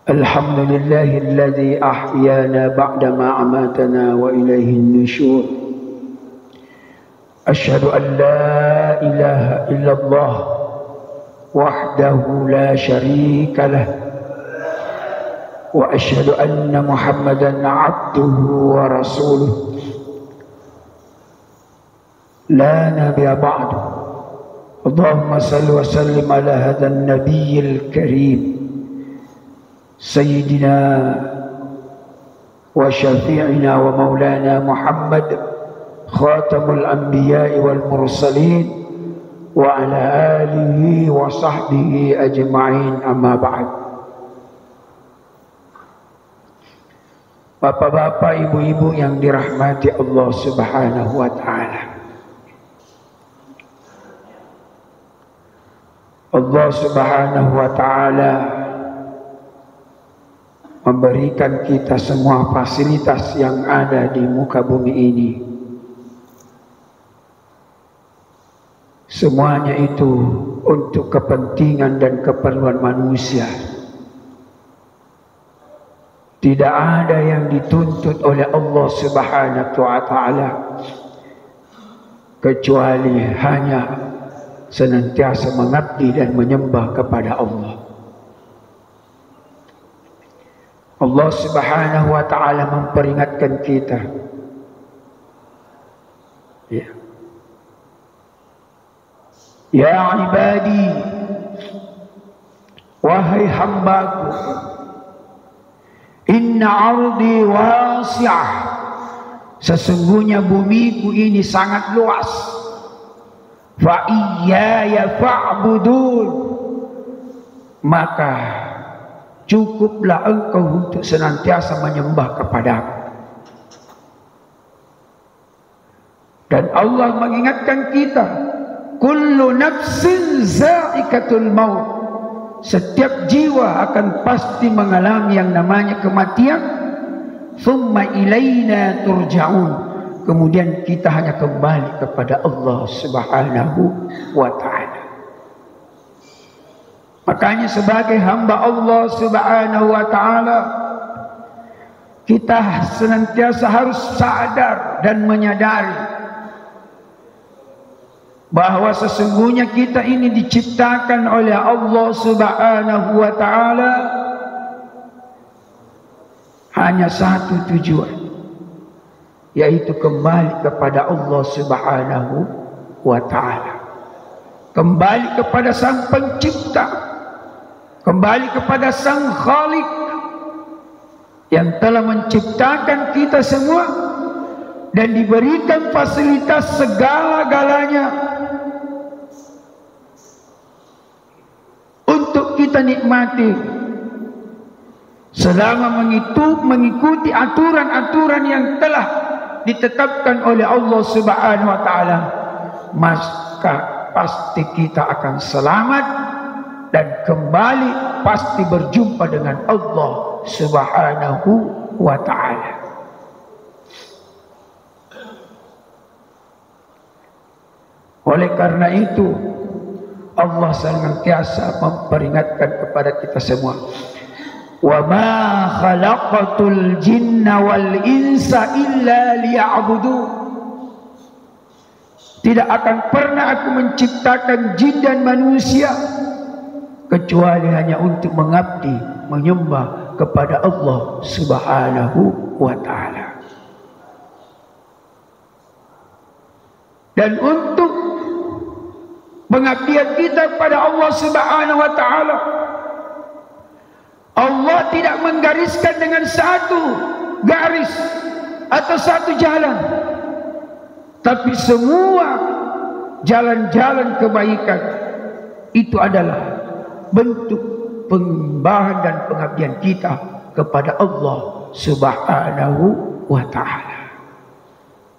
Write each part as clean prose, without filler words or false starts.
الحمد لله الذي أحيانا بعدما أماتنا وإليه النشور. أشهد أن لا إله إلا الله وحده لا شريك له، وأشهد أن محمدا عبده ورسوله لا نبي بعده. اللهم صل وسلم على هذا النبي الكريم سيدنا وشفيعنا ومولانا محمد خاتم الأنبياء والمرسلين وعلى آله وصحبه أجمعين. أما بعد. Bapak-bapak, ibu-ibu yang dirahmati Allah Subhanahu wa taala. Allah Subhanahu wa taala memberikan kita semua fasilitas yang ada di muka bumi ini. Semuanya itu untuk kepentingan dan keperluan manusia. Tidak ada yang dituntut oleh Allah Subhanahu wa taala kecuali hanya senantiasa mengabdi dan menyembah kepada Allah. Allah Subhanahu wa taala memperingatkan kita. Ya ibadi, wahai hambaku, inna ardi wasi'ah, sesungguhnya bumiku ini sangat luas. Fa iyaya fa'budun, maka cukuplah engkau untuk senantiasa menyembah kepadaku. Dan Allah mengingatkan kita, kullu nafsin za'iqatul maut, setiap jiwa akan pasti mengalami yang namanya kematian. Thumma ilaina turja'un, kemudian kita hanya kembali kepada Allah Subhanahu wa ta'ala. Makanya sebagai hamba Allah Subhanahu wa ta'ala, kita senantiasa harus sadar dan menyadari bahwa sesungguhnya kita ini diciptakan oleh Allah Subhanahu wa ta'ala hanya satu tujuan, yaitu kembali kepada Allah Subhanahu wa ta'ala, kembali kepada Sang Pencipta, kembali kepada Sang Khalik yang telah menciptakan kita semua dan diberikan fasilitas segala-galanya untuk kita nikmati selama mengikuti aturan-aturan yang telah ditetapkan oleh Allah Subhanahu wa taala. Maka pasti kita akan selamat dan kembali pasti berjumpa dengan Allah Subhanahu wa taala. Oleh karena itu Allah senantiasa memperingatkan kepada kita semua, wa ma khalaqatul jinna wal insa illa liya'budun, tidak akan pernah aku menciptakan jin dan manusia kecuali hanya untuk mengabdi, menyembah kepada Allah Subhanahu wa ta'ala. Dan untuk pengabdian kita kepada Allah Subhanahu wa ta'ala, Allah tidak menggariskan dengan satu garis atau satu jalan, tapi semua jalan-jalan kebaikan itu adalah bentuk penyembahan dan pengabdian kita kepada Allah Subhanahu wa ta'ala.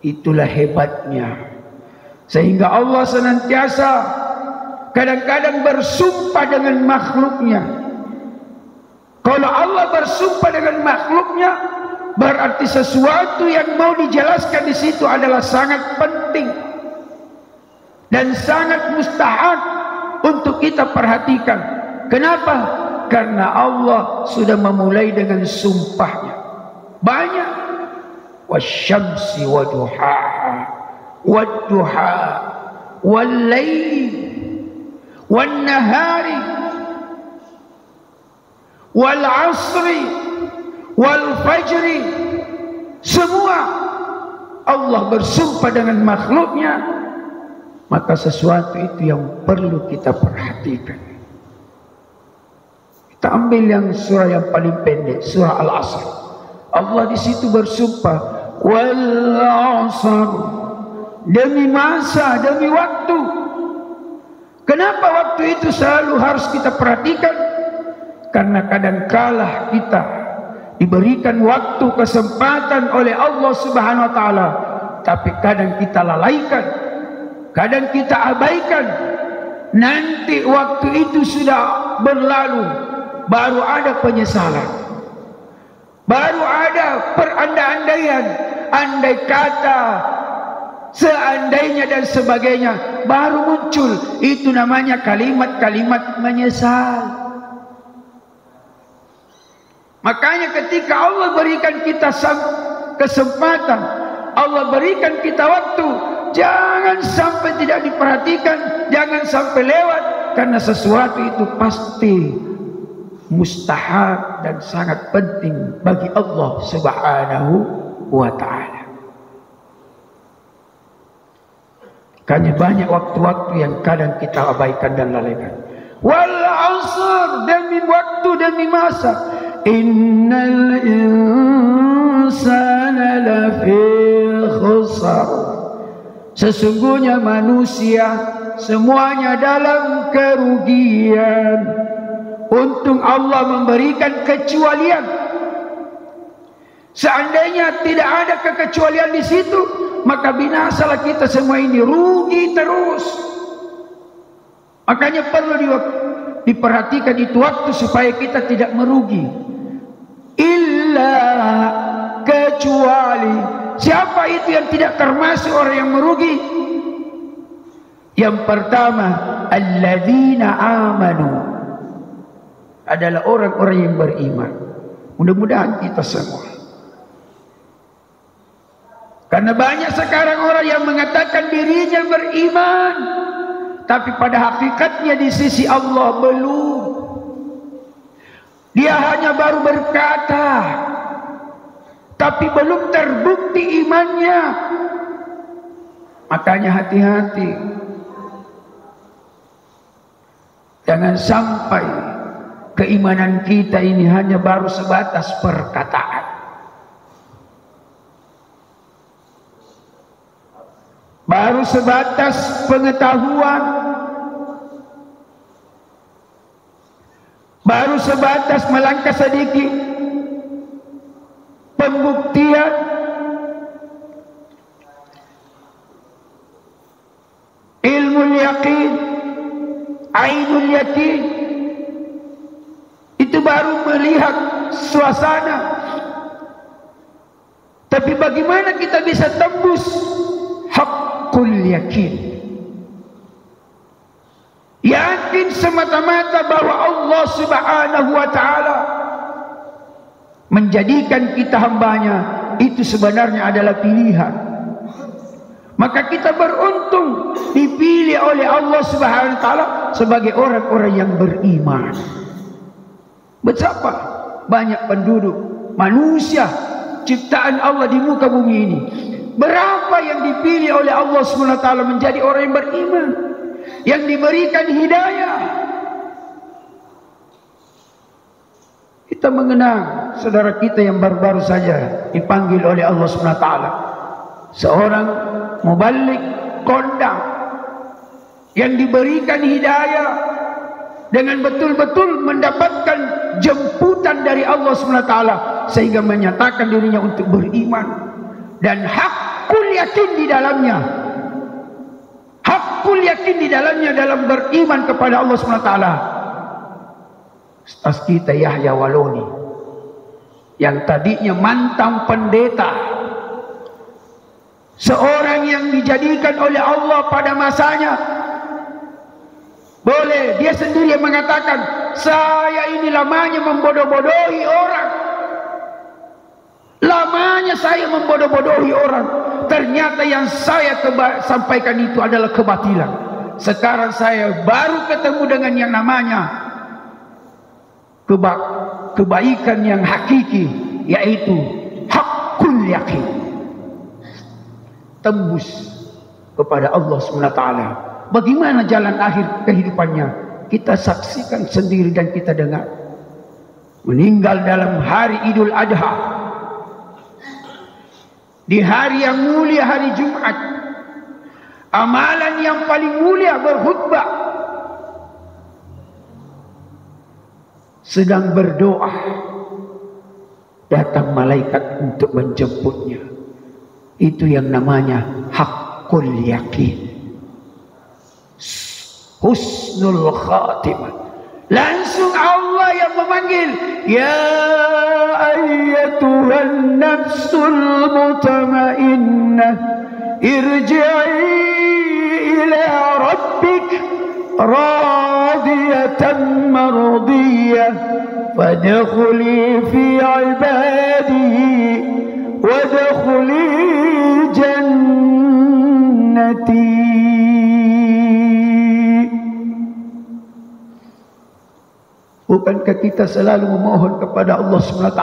Itulah hebatnya, sehingga Allah senantiasa kadang-kadang bersumpah dengan makhluknya. Kalau Allah bersumpah dengan makhluknya, berarti sesuatu yang mau dijelaskan di situ adalah sangat penting dan sangat mustahak untuk kita perhatikan. Kenapa? Karena Allah sudah memulai dengan sumpahnya. Banyak. Wasyamsi waduhaha, wadduha, wallayli, wannahari, wal asri, wal fajri. Semua Allah bersumpah dengan makhluknya. Maka sesuatu itu yang perlu kita perhatikan. Kita ambil yang surah yang paling pendek, surah Al-Asr. Allah di situ bersumpah, wal asr, demi masa, demi waktu. Kenapa waktu itu selalu harus kita perhatikan? Karena kadangkala kita diberikan waktu, kesempatan oleh Allah Subhanahu wa taala, tapi kadang kita lalaikan, kadang kita abaikan. Nanti waktu itu sudah berlalu, baru ada penyesalan, baru ada perandai-andaian, andai kata, seandainya dan sebagainya, baru muncul. Itu namanya kalimat-kalimat menyesal. Makanya ketika Allah berikan kita kesempatan, Allah berikan kita waktu, jangan sampai tidak diperhatikan, jangan sampai lewat. Karena sesuatu itu pasti mustahab dan sangat penting bagi Allah Subhanahu wa ta'ala. Karena banyak waktu-waktu yang kadang kita abaikan dan lalaikan. Wal asr, demi waktu, demi masa. Innal insana lafi khusar. Sesungguhnya manusia semuanya dalam kerugian. Untung Allah memberikan kecualian. Seandainya tidak ada kekecualian di situ, maka binasalah kita semua ini, rugi terus. Makanya perlu diperhatikan itu waktu supaya kita tidak merugi. Illa, kecuali. Siapa itu yang tidak termasuk orang yang merugi? Yang pertama, alladzina amanu, adalah orang-orang yang beriman. Mudah-mudahan kita semua. Karena banyak sekarang orang yang mengatakan dirinya beriman, tapi pada hakikatnya di sisi Allah belum. Dia hanya baru berkata, tapi belum terbukti imannya. Makanya hati-hati. Jangan sampai keimanan kita ini hanya baru sebatas perkataan. Baru sebatas pengetahuan, baru sebatas melangkah sedikit pembuktian, ilmu yakin, ainul yakin, itu baru melihat suasana. Tapi bagaimana kita bisa tembus hakul yakin? Yakin semata-mata bahwa Allah Subhanahu wa ta'ala menjadikan kita hambanya, itu sebenarnya adalah pilihan. Maka kita beruntung dipilih oleh Allah Subhanahu wa ta'ala sebagai orang-orang yang beriman. Betapa banyak penduduk manusia ciptaan Allah di muka bumi ini, berapa yang dipilih oleh Allah Subhanahu wa ta'ala menjadi orang yang beriman, yang diberikan hidayah. Kita mengenal saudara kita yang baru-baru saja dipanggil oleh Allah Subhanahu wa ta'ala, seorang mubalik kondang yang diberikan hidayah dengan betul-betul mendapatkan jemputan dari Allah Subhanahu wa ta'ala, sehingga menyatakan dirinya untuk beriman. Dan hakul yakin di dalamnya, hakul yakin di dalamnya dalam beriman kepada Allah Subhanahu wa ta'ala. Ustaz kita Yahya Waloni, yang tadinya mantan pendeta, seorang yang dijadikan oleh Allah pada masanya Boleh, dia sendiri yang mengatakan, saya ini lamanya membodoh-bodohi orang. Lamanya saya membodoh-bodohi orang. Ternyata yang saya sampaikan itu adalah kebatilan. Sekarang saya baru ketemu dengan yang namanya kebaikan yang hakiki, yaitu hakul yakin. Tembus kepada Allah SWT. Bagaimana jalan akhir kehidupannya? Kita saksikan sendiri dan kita dengar. Meninggal dalam hari Idul Adha, di hari yang mulia, hari Jumat. Amalan yang paling mulia berkhutbah. Sedang berdoa, datang malaikat untuk menjemputnya. Itu yang namanya hakul yakin, husnul khatimah. Langsung Allah yang memanggil, ya ayyatuhan nafsul mutmainnah, irji'i ila rabbik radiyatan mardiyah, fadkhuli fi ibadi wadkhuli jannati. Bukankah kita selalu memohon kepada Allah SWT?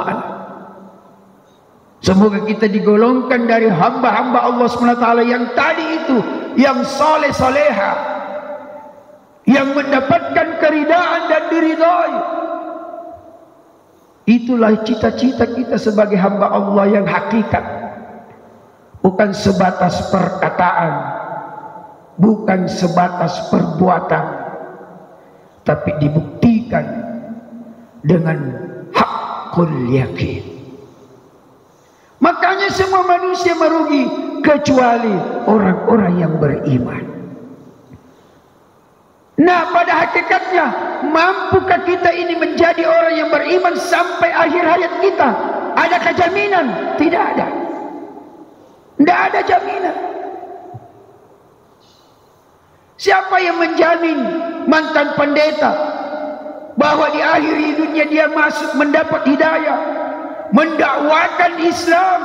Semoga kita digolongkan dari hamba-hamba Allah SWT yang tadi itu, yang soleh soleha, yang mendapatkan keridaan dan diridhai. Itulah cita-cita kita sebagai hamba Allah yang hakikat. Bukan sebatas perkataan, bukan sebatas perbuatan, tapi dibuktikan dengan hakul yakin. Makanya semua manusia merugi kecuali orang-orang yang beriman. Nah, pada hakikatnya, mampukah kita ini menjadi orang yang beriman sampai akhir hayat kita? Adakah jaminan? Tidak ada. Tidak ada jaminan. Siapa yang menjamin mantan pendeta bahwa di akhir hidupnya dia masuk mendapat hidayah, mendakwakan Islam,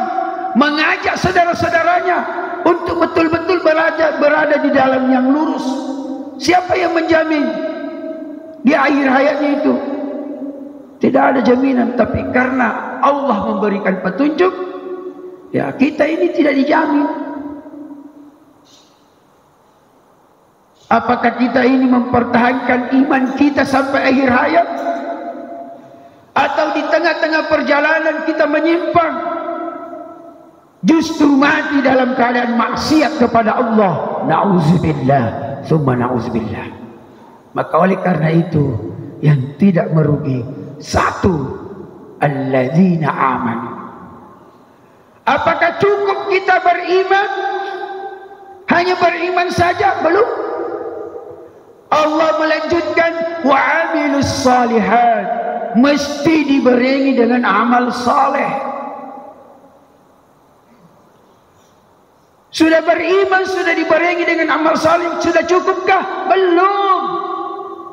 mengajak saudara-saudaranya untuk betul-betul berada di dalam yang lurus? Siapa yang menjamin di akhir hayatnya itu? Tidak ada jaminan. Tapi karena Allah memberikan petunjuk, ya kita ini tidak dijamin. Apakah kita ini mempertahankan iman kita sampai akhir hayat? Atau di tengah-tengah perjalanan kita menyimpang, justru mati dalam keadaan maksiat kepada Allah? Na'udzubillah, summa na'udzubillah. Maka oleh karena itu, yang tidak merugi, satu, alladzina amanu. Apakah cukup kita beriman? Hanya beriman saja? Belum. Allah melanjutkan, wa amilus salihat, mesti dibarengi dengan amal saleh. Sudah beriman, sudah dibarengi dengan amal saleh, sudah cukupkah? Belum.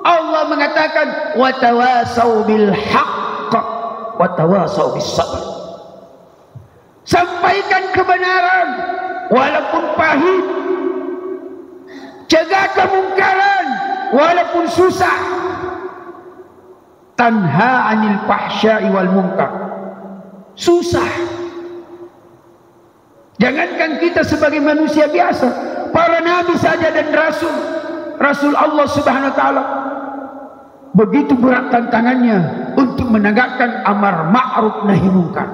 Allah mengatakan, wa tawasau bil haqq wa tawasau bis sabr. Sampaikan kebenaran walaupun pahit, cegah kemungkaran walaupun susah, tanha anil fahsya'i wal munkar. Susah. Jangankan kita sebagai manusia biasa, para nabi saja dan Rasul Allah Subhanahu wa taala, begitu berat tantangannya untuk menegakkan amar ma'ruf nahi munkar.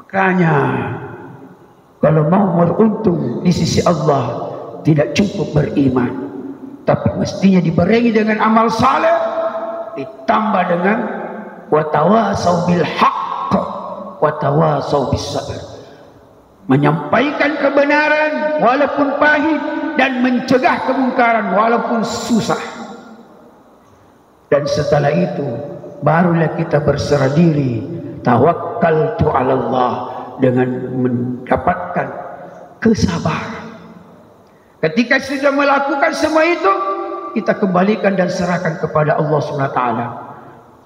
Makanya kalau mau beruntung di sisi Allah, tidak cukup beriman, tapi mestinya dibarengi dengan amal saleh, ditambah dengan wa tawasau bil haqq wa tawasau bis sabr. Menyampaikan kebenaran walaupun pahit dan mencegah kemungkaran walaupun susah. Dan setelah itu barulah kita berserah diri, tawakkaltu 'ala Allah, dengan mendapatkan kesabaran. Ketika sudah melakukan semua itu, kita kembalikan dan serahkan kepada Allah SWT.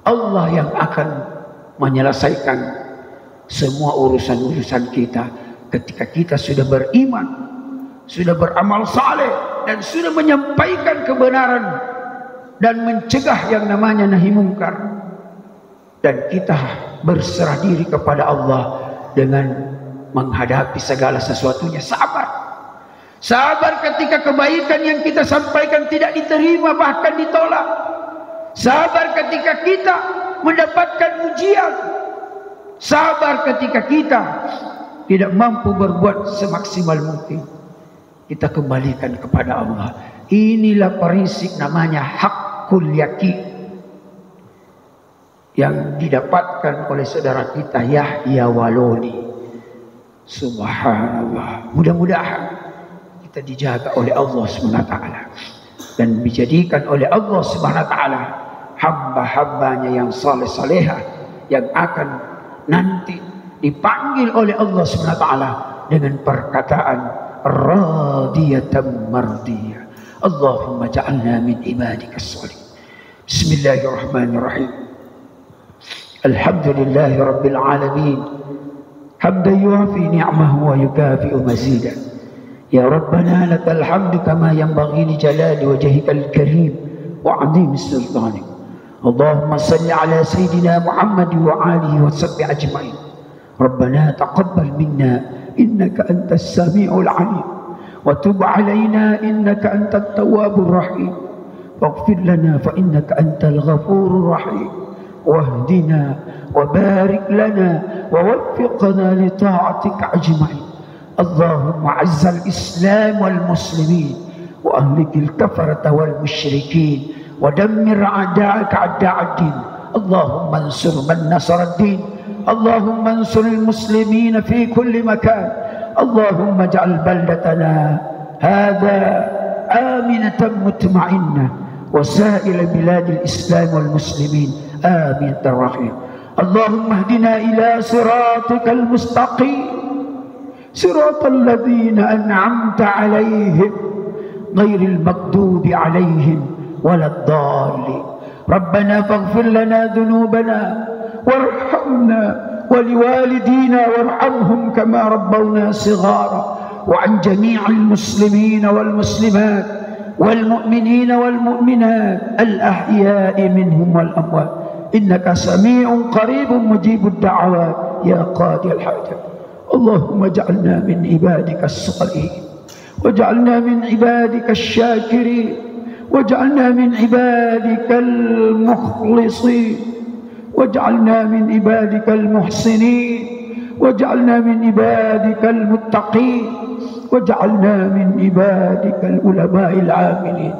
Allah yang akan menyelesaikan semua urusan-urusan kita ketika kita sudah beriman, sudah beramal saleh, dan sudah menyampaikan kebenaran dan mencegah yang namanya nahi mungkar, dan kita berserah diri kepada Allah dengan menghadapi segala sesuatunya. Sabar ketika kebaikan yang kita sampaikan tidak diterima, bahkan ditolak. Sabar ketika kita mendapatkan ujian. Sabar ketika kita tidak mampu berbuat semaksimal mungkin. Kita kembalikan kepada Allah. Inilah prinsip namanya hakul yakin yang didapatkan oleh saudara kita Yahya Waloni. Subhanallah. Mudah-mudahan kita dijaga oleh Allah SWT dan dijadikan oleh Allah SWT hamba-hambanya yang saleh-salehah, yang akan nanti dipanggil oleh Allah SWT dengan perkataan radiyatan mardiyah. Allahumma ja'alna min ibadikas salihin. Bismillahirrahmanirrahim. Alhamdulillahi rabbil alamin. حمدا يوافي نعمه ويكافئ مزيدا. يا ربنا لك الحمد كما ينبغي لجلال وجهك الكريم وعظيم سلطانك. اللهم صل على سيدنا محمد وآله وصحبه أجمعين. ربنا تقبل منا إنك أنت السميع العليم وتب علينا إنك أنت التواب الرحيم واغفر لنا فإنك أنت الغفور الرحيم واهدنا وبارك لنا ووفقنا لطاعتك أجمعين. اللهم أعز الإسلام والمسلمين وأهلك الكفرة والمشركين ودمر أعداءك أعداء الدين. اللهم انصر من نصر الدين. اللهم انصر المسلمين في كل مكان. اللهم اجعل بلدتنا هذا آمنة مطمئنة وسائر بلاد الإسلام والمسلمين آمين الرحيم. اللهم اهدنا إلى صراطك المستقيم صراط الذين أنعمت عليهم غير المغضوب عليهم ولا الضالين. ربنا فاغفر لنا ذنوبنا وارحمنا ولوالدينا وارحمهم كما ربونا صغارا وعن جميع المسلمين والمسلمات والمؤمنين والمؤمنات الأحياء منهم والأموات إنك سميع قريب مجيب الدعوات يا قاضي الحاجات. اللهم اجعلنا من عبادك الصالحين واجعلنا من عبادك الشاكرين واجعلنا من عبادك المخلصين واجعلنا من عبادك المحسنين واجعلنا من عبادك المتقين واجعلنا من عبادك العلماء العاملين.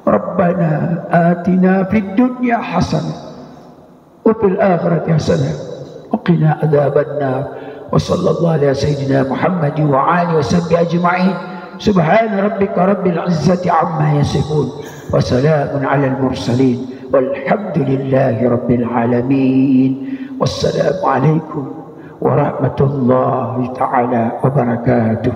ربنا آتنا في الدنيا حسنة وفي الآخرة حسنة وقنا عذاب النار. وصلى الله على سيدنا محمد وآله وصحبه أجمعين. سبحان ربك رب العزة عما يصفون وسلام على المرسلين والحمد لله رب العالمين. والسلام عليكم ورحمة الله تعالى وبركاته.